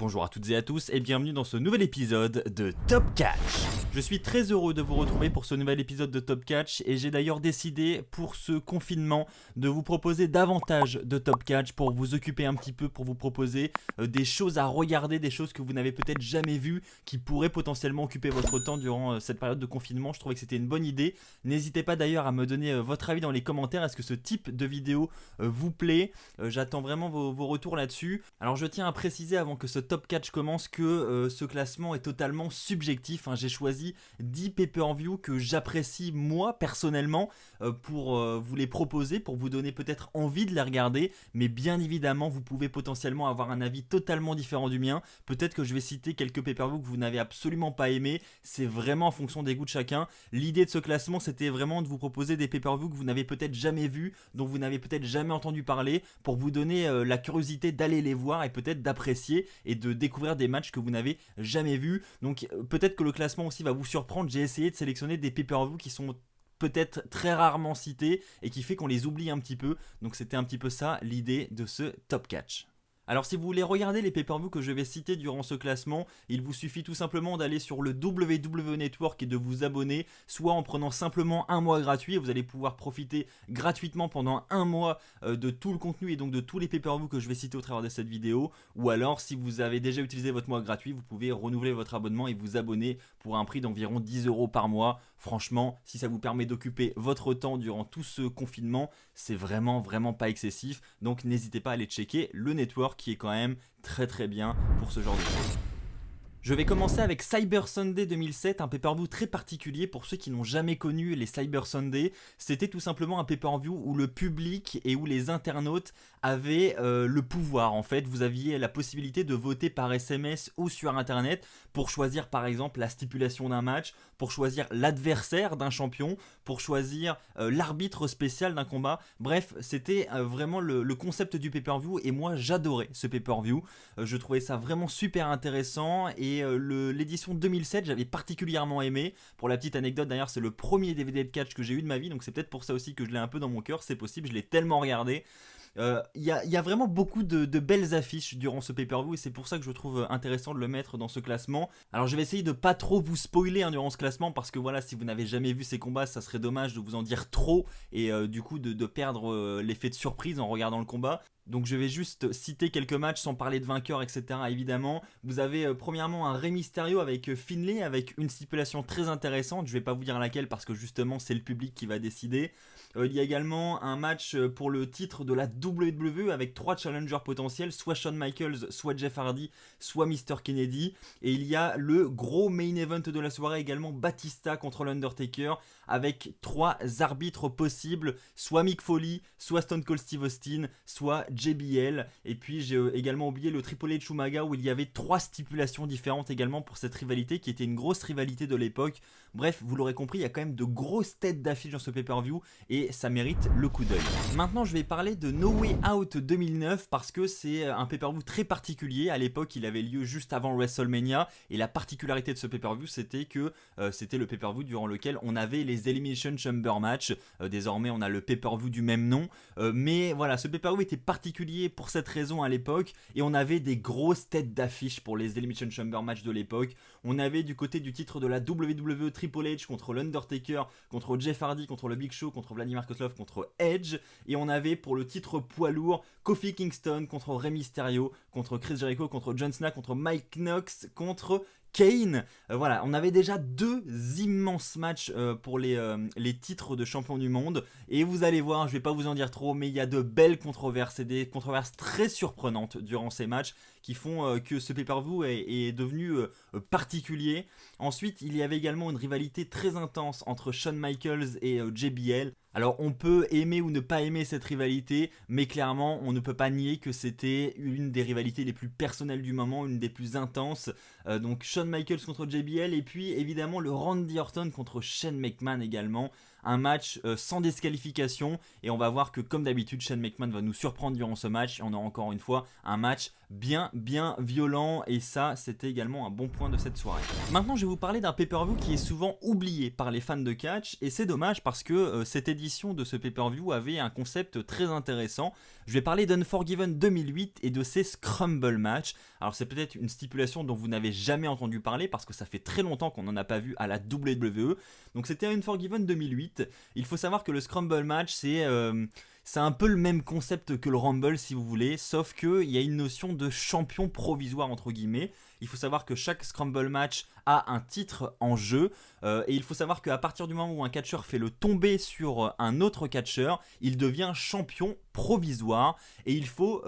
Bonjour à toutes et à tous et bienvenue dans ce nouvel épisode de Top Catch. Je suis très heureux de vous retrouver pour ce nouvel épisode de Top Catch et j'ai d'ailleurs décidé pour ce confinement de vous proposer davantage de Top Catch pour vous occuper un petit peu, pour vous proposer des choses à regarder, des choses que vous n'avez peut-être jamais vues qui pourraient potentiellement occuper votre temps durant cette période de confinement. Je trouvais que c'était une bonne idée. N'hésitez pas d'ailleurs à me donner votre avis dans les commentaires. Est-ce que ce type de vidéo vous plaît? J'attends vraiment vos retours là-dessus. Alors je tiens à préciser avant que ce Top Catch commence que ce classement est totalement subjectif. J'ai choisi 10 pay-per-view que j'apprécie moi personnellement pour vous les proposer, pour vous donner peut-être envie de les regarder, mais bien évidemment vous pouvez potentiellement avoir un avis totalement différent du mien. Peut-être que je vais citer quelques pay-per-view que vous n'avez absolument pas aimé, c'est vraiment en fonction des goûts de chacun. L'idée de ce classement c'était vraiment de vous proposer des pay-per-view que vous n'avez peut-être jamais vus, dont vous n'avez peut-être jamais entendu parler, pour vous donner la curiosité d'aller les voir et peut-être d'apprécier et de découvrir des matchs que vous n'avez jamais vus. Donc peut-être que le classement aussi va vous surprendre. J'ai essayé de sélectionner des pay-per-view qui sont peut-être très rarement cités et qui fait qu'on les oublie un petit peu. Donc c'était un petit peu ça l'idée de ce Top Catch. Alors si vous voulez regarder les pay-per-view que je vais citer durant ce classement, il vous suffit tout simplement d'aller sur le WWE Network et de vous abonner, soit en prenant simplement un mois gratuit, et vous allez pouvoir profiter gratuitement pendant un mois de tout le contenu et donc de tous les pay-per-view que je vais citer au travers de cette vidéo, ou alors si vous avez déjà utilisé votre mois gratuit, vous pouvez renouveler votre abonnement et vous abonner pour un prix d'environ 10€ par mois. Franchement, si ça vous permet d'occuper votre temps durant tout ce confinement, c'est vraiment pas excessif, donc n'hésitez pas à aller checker le network qui est quand même très bien pour ce genre de choses. Je vais commencer avec Cyber Sunday 2007, un pay-per-view très particulier pour ceux qui n'ont jamais connu les Cyber Sunday. C'était tout simplement un pay-per-view où le public et où les internautes avaient le pouvoir. En fait, vous aviez la possibilité de voter par SMS ou sur internet pour choisir par exemple la stipulation d'un match, pour choisir l'adversaire d'un champion, pour choisir l'arbitre spécial d'un combat. Bref, c'était vraiment le concept du pay-per-view et moi j'adorais ce pay-per-view. Je trouvais ça vraiment super intéressant et l'édition 2007 j'avais particulièrement aimé. Pour la petite anecdote d'ailleurs, c'est le premier DVD de catch que j'ai eu de ma vie, donc c'est peut-être pour ça aussi que je l'ai un peu dans mon cœur, c'est possible, je l'ai tellement regardé. Y a vraiment beaucoup de belles affiches durant ce pay-per-view et c'est pour ça que je trouve intéressant de le mettre dans ce classement. Alors je vais essayer de pas trop vous spoiler durant ce classement parce que voilà, si vous n'avez jamais vu ces combats, ça serait dommage de vous en dire trop et du coup de perdre l'effet de surprise en regardant le combat. Donc je vais juste citer quelques matchs sans parler de vainqueurs, etc. Évidemment, vous avez premièrement un Rey Mysterio avec Finlay avec une stipulation très intéressante. Je vais pas vous dire laquelle parce que justement c'est le public qui va décider. Il y a également un match pour le titre de la WWE avec 3 challengers potentiels, soit Shawn Michaels, soit Jeff Hardy, soit Mr. Kennedy. Et il y a le gros main event de la soirée également, Batista contre l'Undertaker, avec 3 arbitres possibles, soit Mick Foley, soit Stone Cold Steve Austin, soit JBL. Et puis j'ai également oublié le Triple H Umaga où il y avait 3 stipulations différentes également pour cette rivalité qui était une grosse rivalité de l'époque. Bref, vous l'aurez compris, il y a quand même de grosses têtes d'affiche dans ce pay-per-view et ça mérite le coup d'œil. Maintenant, je vais parler de No Way Out 2009 parce que c'est un pay-per-view très particulier. À l'époque, il avait lieu juste avant WrestleMania et la particularité de ce pay-per-view, c'était que c'était le pay-per-view durant lequel on avait les Elimination Chamber match. Désormais, on a le pay-per-view du même nom. Mais voilà, ce pay-per-view était particulier pour cette raison à l'époque et on avait des grosses têtes d'affiche pour les Elimination Chamber match de l'époque. On avait du côté du titre de la WWE Triple H contre l'Undertaker, contre Jeff Hardy, contre le Big Show, contre Vladimir Kozlov, contre Edge. Et on avait pour le titre poids lourd Kofi Kingston contre Rey Mysterio, contre Chris Jericho, contre John Cena, contre Mike Knox, contre Kane. Voilà, on avait déjà 2 immenses matchs pour les titres de champion du monde et vous allez voir, je vais pas vous en dire trop, mais il y a de belles controverses et des controverses très surprenantes durant ces matchs qui font que ce pay-per-view est devenu particulier. Ensuite, il y avait également une rivalité très intense entre Shawn Michaels et JBL. Alors on peut aimer ou ne pas aimer cette rivalité, mais clairement on ne peut pas nier que c'était une des rivalités les plus personnelles du moment, une des plus intenses. Donc Shawn Michaels contre JBL et puis évidemment le Randy Orton contre Shane McMahon également. un match sans disqualification et on va voir que comme d'habitude Shane McMahon va nous surprendre durant ce match et on a encore une fois un match bien violent et ça c'était également un bon point de cette soirée. Maintenant je vais vous parler d'un pay-per-view qui est souvent oublié par les fans de catch et c'est dommage parce que cette édition de ce pay-per-view avait un concept très intéressant. Je vais parler d'Unforgiven 2008 et de ses Scramble matchs. Alors c'est peut-être une stipulation dont vous n'avez jamais entendu parler parce que ça fait très longtemps qu'on n'en a pas vu à la WWE. Donc c'était Unforgiven 2008. Il faut savoir que le Scramble match c'est un peu le même concept que le Rumble si vous voulez, sauf qu'il y a une notion de champion provisoire entre guillemets. Il faut savoir que chaque Scramble match a un titre en jeu et il faut savoir qu'à partir du moment où un catcheur fait le tomber sur un autre catcheur, il devient champion provisoire et il faut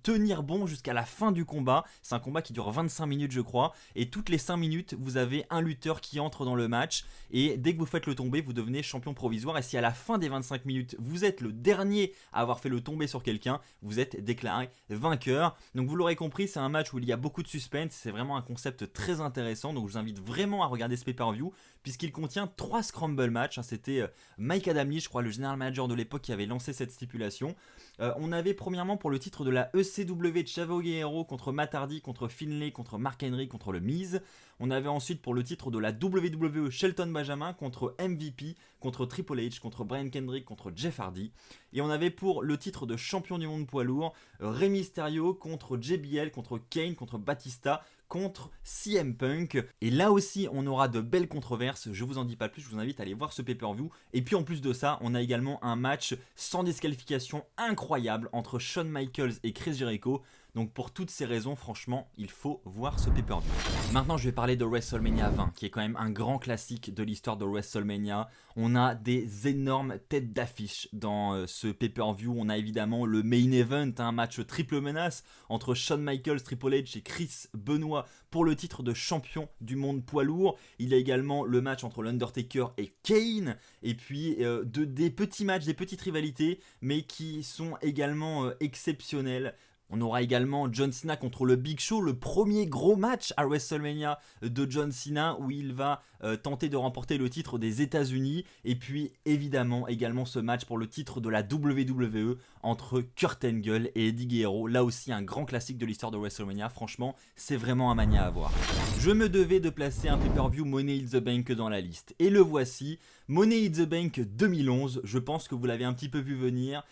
tenir bon jusqu'à la fin du combat. C'est un combat qui dure 25 minutes je crois et toutes les 5 minutes vous avez un lutteur qui entre dans le match et dès que vous faites le tomber vous devenez champion provisoire et si à la fin des 25 minutes vous êtes le dernier à avoir fait le tomber sur quelqu'un, vous êtes déclaré vainqueur. Donc vous l'aurez compris, c'est un match où il y a beaucoup de suspense, c'est vraiment un concept très intéressant, donc je vous invite vraiment à regarder ce pay-per-view puisqu'il contient 3 Scramble matchs. C'était Mike Adamle, je crois le général manager de l'époque qui avait lancé cette stipulation. On avait premièrement pour le titre de la ECW Chavo Guerrero contre Matt Hardy, contre Finlay, contre Mark Henry, contre le Miz. On avait ensuite pour le titre de la WWE Shelton Benjamin contre MVP, contre Triple H, contre Brian Kendrick, contre Jeff Hardy. Et on avait pour le titre de champion du monde poids lourd Rey Mysterio contre JBL, contre Kane, contre Batista, contre CM Punk. Et là aussi on aura de belles controverses, je vous en dis pas plus, je vous invite à aller voir ce pay-per-view. Et puis en plus de ça on a également un match sans disqualification incroyable entre Shawn Michaels et Chris Jericho. Donc pour toutes ces raisons, franchement, il faut voir ce pay-per-view. Maintenant, je vais parler de WrestleMania 20, qui est quand même un grand classique de l'histoire de WrestleMania. On a des énormes têtes d'affiche dans ce pay-per-view. On a évidemment le main event, un match triple menace entre Shawn Michaels, Triple H et Chris Benoit pour le titre de champion du monde poids lourd. Il y a également le match entre l'Undertaker et Kane. Et puis des petits matchs, des petites rivalités, mais qui sont également exceptionnels. On aura également John Cena contre le Big Show, le premier gros match à WrestleMania de John Cena où il va tenter de remporter le titre des États-Unis. Et puis évidemment également ce match pour le titre de la WWE entre Kurt Angle et Eddie Guerrero. Là aussi un grand classique de l'histoire de WrestleMania. Franchement, c'est vraiment un mania à voir. Je me devais de placer un pay-per-view Money in the Bank dans la liste. Et le voici, Money in the Bank 2011. Je pense que vous l'avez un petit peu vu venir.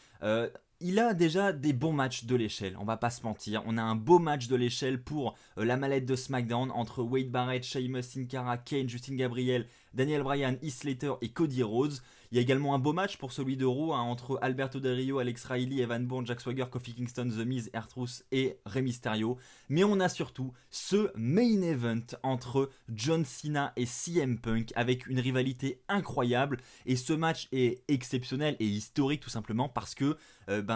Il a déjà des bons matchs de l'échelle, on va pas se mentir. On a un beau match de l'échelle pour la mallette de SmackDown entre Wade Barrett, Sheamus, Sin Cara, Kane, Justin Gabriel, Daniel Bryan, Heath Slater et Cody Rhodes. Il y a également un beau match pour celui de Raw entre Alberto Del Rio, Alex Riley, Evan Bourne, Jack Swagger, Kofi Kingston, The Miz, R-Truth et Rey Mysterio. Mais on a surtout ce main event entre John Cena et CM Punk avec une rivalité incroyable. Et ce match est exceptionnel et historique tout simplement parce que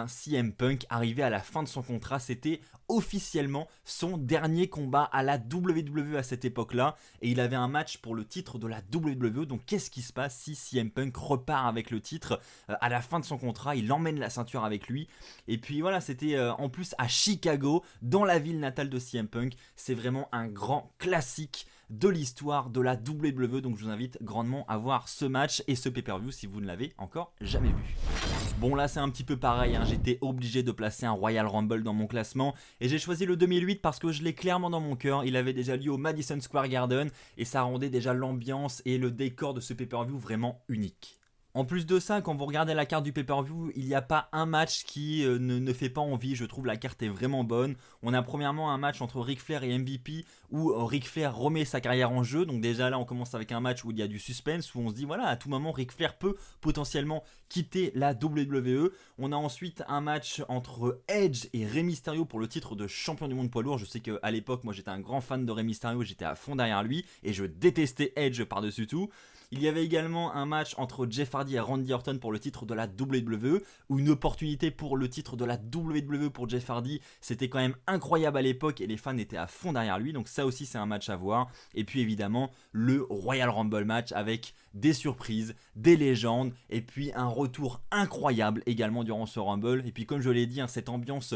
CM Punk arrivait à la fin de son contrat, c'était officiellement son dernier combat à la WWE à cette époque-là et il avait un match pour le titre de la WWE. Donc qu'est-ce qui se passe si CM Punk repart avec le titre à la fin de son contrat, il emmène la ceinture avec lui et puis voilà, c'était en plus à Chicago, dans la ville natale de CM Punk. C'est vraiment un grand classique de l'histoire de la WWE, donc je vous invite grandement à voir ce match et ce pay-per-view si vous ne l'avez encore jamais vu. Bon là c'est un petit peu pareil, j'étais obligé de placer un Royal Rumble dans mon classement et j'ai choisi le 2008 parce que je l'ai clairement dans mon cœur. Il avait déjà lieu au Madison Square Garden et ça rendait déjà l'ambiance et le décor de ce pay-per-view vraiment unique. En plus de ça, quand vous regardez la carte du pay-per-view, il n'y a pas un match qui ne fait pas envie. Je trouve la carte est vraiment bonne. On a premièrement un match entre Ric Flair et MVP où Ric Flair remet sa carrière en jeu. Donc déjà là, on commence avec un match où il y a du suspense, où on se dit voilà, à tout moment, Ric Flair peut potentiellement quitter la WWE. On a ensuite un match entre Edge et Rey Mysterio pour le titre de champion du monde poids lourd. Je sais qu'à l'époque, moi j'étais un grand fan de Rey Mysterio, j'étais à fond derrière lui et je détestais Edge par-dessus tout. Il y avait également un match entre Jeff Hardy et Randy Orton pour le titre de la WWE, ou une opportunité pour le titre de la WWE pour Jeff Hardy. C'était quand même incroyable à l'époque et les fans étaient à fond derrière lui, donc ça aussi c'est un match à voir. Et puis évidemment le Royal Rumble match avec des surprises, des légendes et puis un retour incroyable également durant ce Rumble. Et puis comme je l'ai dit, cette ambiance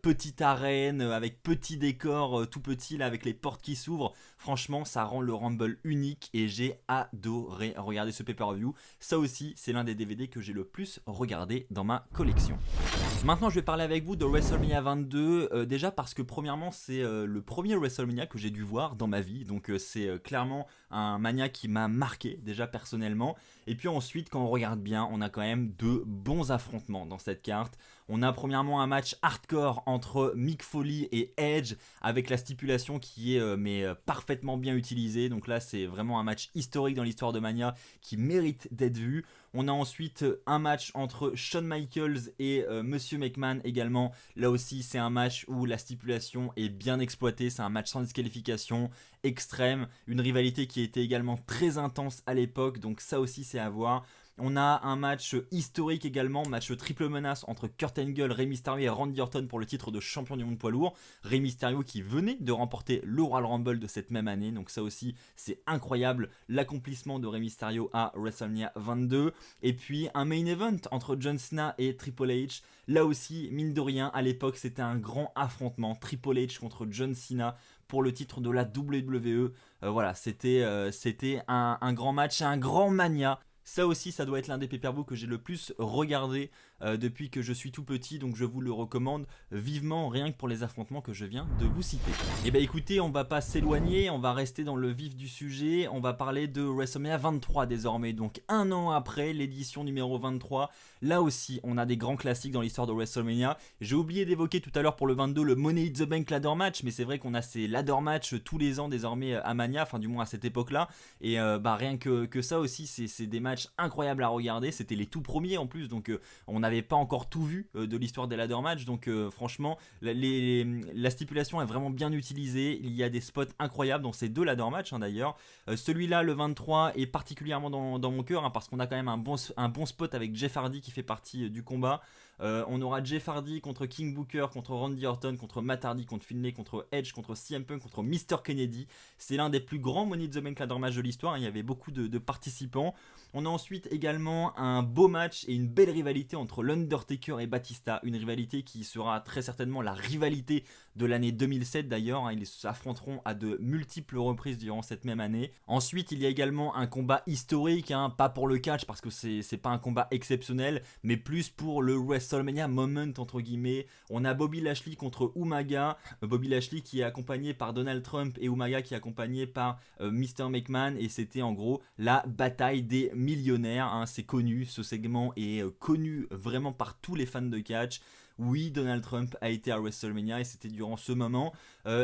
petite arène avec petit décor tout petit là avec les portes qui s'ouvrent, franchement ça rend le Rumble unique et j'ai adoré adoré regarder ce pay-per-view. Ça aussi, c'est l'un des DVD que j'ai le plus regardé dans ma collection. Maintenant, je vais parler avec vous de WrestleMania 22, déjà parce que premièrement, c'est le premier WrestleMania que j'ai dû voir dans ma vie, donc c'est clairement un Mania qui m'a marqué déjà personnellement. Et puis ensuite, quand on regarde bien, on a quand même de bons affrontements dans cette carte. On a premièrement un match hardcore entre Mick Foley et Edge avec la stipulation qui est parfaitement bien utilisée. Donc là, c'est vraiment un match historique dans l'histoire de Mania qui mérite d'être vu. On a ensuite un match entre Shawn Michaels et Monsieur McMahon également. Là aussi, c'est un match où la stipulation est bien exploitée. C'est un match sans disqualification, extrême. Une rivalité qui était également très intense à l'époque. Donc ça aussi, c'est à voir. On a un match historique également, match triple menace entre Kurt Angle, Rey Mysterio et Randy Orton pour le titre de champion du monde poids lourd. Rey Mysterio qui venait de remporter le Royal Rumble de cette même année, donc ça aussi c'est incroyable, l'accomplissement de Rey Mysterio à WrestleMania 22. Et puis un main event entre John Cena et Triple H. Là aussi, mine de rien, à l'époque c'était un grand affrontement, Triple H contre John Cena pour le titre de la WWE. Voilà, c'était un grand match et un grand Mania. Ça aussi, ça doit être l'un des pay-per-views que j'ai le plus regardé depuis que je suis tout petit, donc je vous le recommande vivement, rien que pour les affrontements que je viens de vous citer. Et bah écoutez, on va pas s'éloigner, on va rester dans le vif du sujet, on va parler de WrestleMania 23 désormais, donc un an après l'édition numéro 23. Là aussi, on a des grands classiques dans l'histoire de WrestleMania. J'ai oublié d'évoquer tout à l'heure pour le 22 le Money in the Bank ladder match, mais c'est vrai qu'on a ces ladder match tous les ans désormais à Mania, enfin du moins à cette époque-là, et rien que ça aussi, c'est des matchs incroyables à regarder. C'était les tout premiers en plus, donc on n'avait pas encore tout vu de l'histoire des ladder match, donc franchement la stipulation est vraiment bien utilisée. Il y a des spots incroyables dans ces deux ladder match d'ailleurs. Celui-là, le 23, est particulièrement dans mon cœur parce qu'on a quand même un bon spot avec Jeff Hardy qui fait partie du combat. On aura Jeff Hardy contre King Booker, contre Randy Orton, contre Matt Hardy, contre Finlay, contre Edge, contre CM Punk, contre Mr. Kennedy. C'est l'un des plus grands Money in the Bank ladder match de l'histoire. Il y avait beaucoup de participants. On a ensuite également un beau match et une belle rivalité entre l'Undertaker et Batista. Une rivalité qui sera très certainement la rivalité de l'année 2007 d'ailleurs. Ils s'affronteront à de multiples reprises durant cette même année. Ensuite, il y a également un combat historique, pas pour le catch parce que c'est pas un combat exceptionnel, mais plus pour le WrestleMania moment entre guillemets. On a Bobby Lashley contre Umaga. Bobby Lashley qui est accompagné par Donald Trump et Umaga qui est accompagné par Mr. McMahon, et c'était en gros la bataille des millionnaires. C'est connu, ce segment est connu vraiment par tous les fans de catch. Oui, Donald Trump a été à WrestleMania et c'était durant ce moment.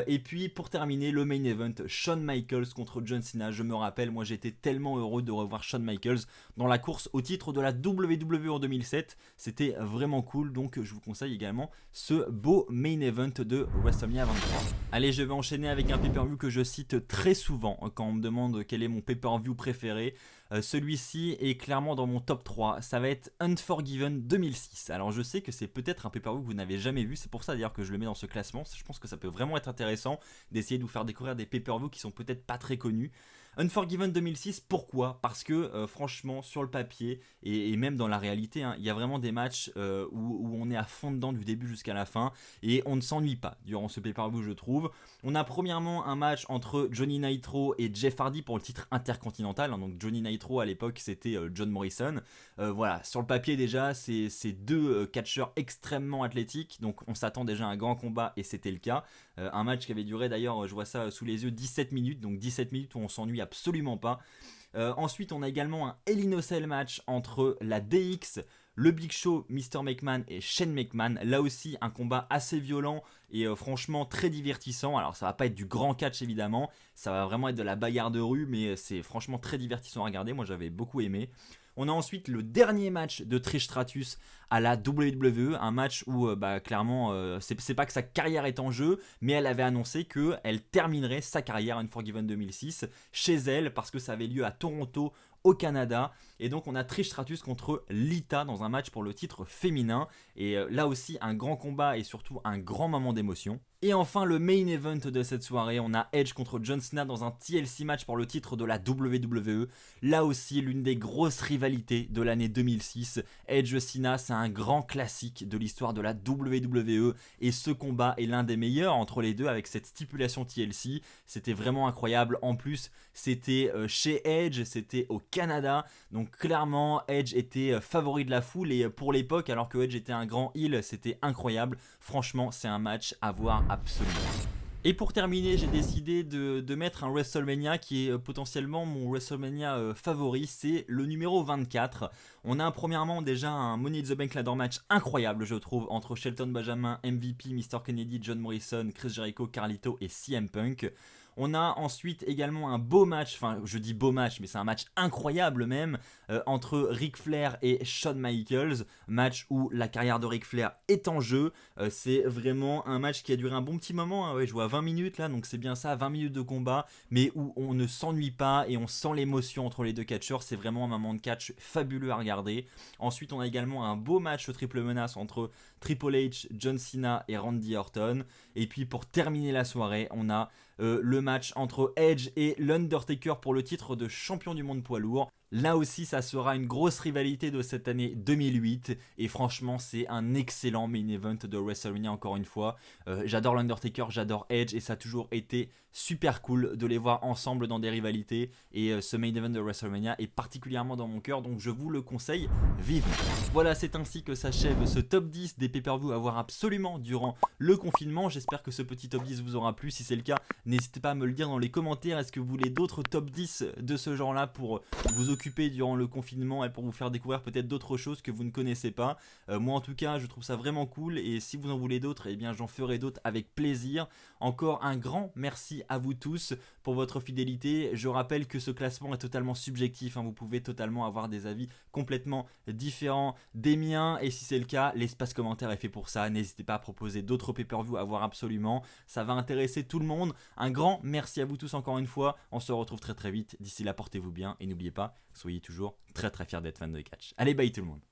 Et puis pour terminer, le main event, Shawn Michaels contre John Cena. Je me rappelle, moi j'étais tellement heureux de revoir Shawn Michaels dans la course au titre de la WWE en 2007. C'était vraiment cool, donc je vous conseille également ce beau main event de WrestleMania 23. Allez, je vais enchaîner avec un pay-per-view que je cite très souvent quand on me demande quel est mon pay-per-view préféré. Celui-ci est clairement dans mon top 3, ça va être Unforgiven 2006. Alors je sais que c'est peut-être un pay-per-view que vous n'avez jamais vu, c'est pour ça d'ailleurs que je le mets dans ce classement. Je pense que ça peut vraiment être intéressant d'essayer de vous faire découvrir des pay-per-views qui sont peut-être pas très connus. Unforgiven 2006, pourquoi ? Parce que franchement, sur le papier et même dans la réalité, il y a vraiment des matchs où on est à fond dedans du début jusqu'à la fin et on ne s'ennuie pas durant ce pay-per-view, je trouve. On a premièrement un match entre Johnny Nitro et Jeff Hardy pour le titre intercontinental. Donc Johnny Nitro à l'époque c'était John Morrison. Voilà, sur le papier déjà, c'est deux catcheurs extrêmement athlétiques, donc on s'attend déjà à un grand combat et c'était le cas. Un match qui avait duré d'ailleurs, je vois ça sous les yeux, 17 minutes, donc 17 minutes où on s'ennuie absolument pas. Ensuite, on a également un Hell in a Cell match entre la DX, le Big Show, Mr. McMahon et Shane McMahon. Là aussi, un combat assez violent et franchement très divertissant. Alors, ça va pas être du grand catch évidemment, ça va vraiment être de la bagarre de rue, mais c'est franchement très divertissant à regarder. Moi, j'avais beaucoup aimé. On a ensuite le dernier match de Trish Stratus à la WWE, un match où clairement c'est pas que sa carrière est en jeu, mais elle avait annoncé qu'elle terminerait sa carrière Unforgiven 2006 chez elle parce que ça avait lieu à Toronto au Canada. Et donc on a Trish Stratus contre Lita dans un match pour le titre féminin, et là aussi un grand combat et surtout un grand moment d'émotion. Et enfin le main event de cette soirée, on a Edge contre John Cena dans un TLC match pour le titre de la WWE. Là aussi l'une des grosses rivalités de l'année 2006. Edge Cena, c'est un grand classique de l'histoire de la WWE et ce combat est l'un des meilleurs entre les deux avec cette stipulation TLC. C'était vraiment incroyable. En plus c'était chez Edge, c'était au Canada. Donc clairement, Edge était favori de la foule et pour l'époque, alors que Edge était un grand heel, c'était incroyable. Franchement, c'est un match à voir absolument. Et pour terminer, j'ai décidé de mettre un WrestleMania qui est potentiellement mon WrestleMania favori, c'est le numéro 24. On a premièrement déjà un Money in the Bank ladder match incroyable, je trouve, entre Shelton Benjamin, MVP, Mr. Kennedy, John Morrison, Chris Jericho, Carlito et CM Punk. On a ensuite également un beau match, enfin je dis beau match mais c'est un match incroyable même, entre Ric Flair et Shawn Michaels, match où la carrière de Ric Flair est en jeu. C'est vraiment un match qui a duré un bon petit moment, hein, ouais, je vois 20 minutes là, donc c'est bien ça, 20 minutes de combat, mais où on ne s'ennuie pas et on sent l'émotion entre les deux catcheurs, c'est vraiment un moment de catch fabuleux à regarder. Ensuite on a également un beau match triple menace entre Triple H, John Cena et Randy Orton, et puis pour terminer la soirée on a le match entre Edge et l'Undertaker pour le titre de champion du monde poids lourd. Là aussi, ça sera une grosse rivalité de cette année 2008 et franchement, c'est un excellent main event de WrestleMania encore une fois. J'adore l'Undertaker, j'adore Edge et ça a toujours été super cool de les voir ensemble dans des rivalités et ce main event de WrestleMania est particulièrement dans mon cœur donc je vous le conseille vivement. Voilà, c'est ainsi que s'achève ce top 10 des pay-per-view à voir absolument durant le confinement. J'espère que ce petit top 10 vous aura plu. Si c'est le cas, n'hésitez pas à me le dire dans les commentaires. Est-ce que vous voulez d'autres top 10 de ce genre là pour vous occuper durant le confinement et pour vous faire découvrir peut-être d'autres choses que vous ne connaissez pas. Moi en tout cas je trouve ça vraiment cool et si vous en voulez d'autres, eh bien j'en ferai d'autres avec plaisir. Encore un grand merci à vous tous pour votre fidélité. Je rappelle que ce classement est totalement subjectif, hein. Vous pouvez totalement avoir des avis complètement différents des miens et si c'est le cas, l'espace commentaire est fait pour ça. N'hésitez pas à proposer d'autres pay-per-view à voir absolument, ça va intéresser tout le monde. Un grand merci à vous tous encore une fois, on se retrouve très très vite. D'ici là, portez-vous bien et n'oubliez pas, soyez toujours très très fiers d'être fan de catch. Allez, bye tout le monde.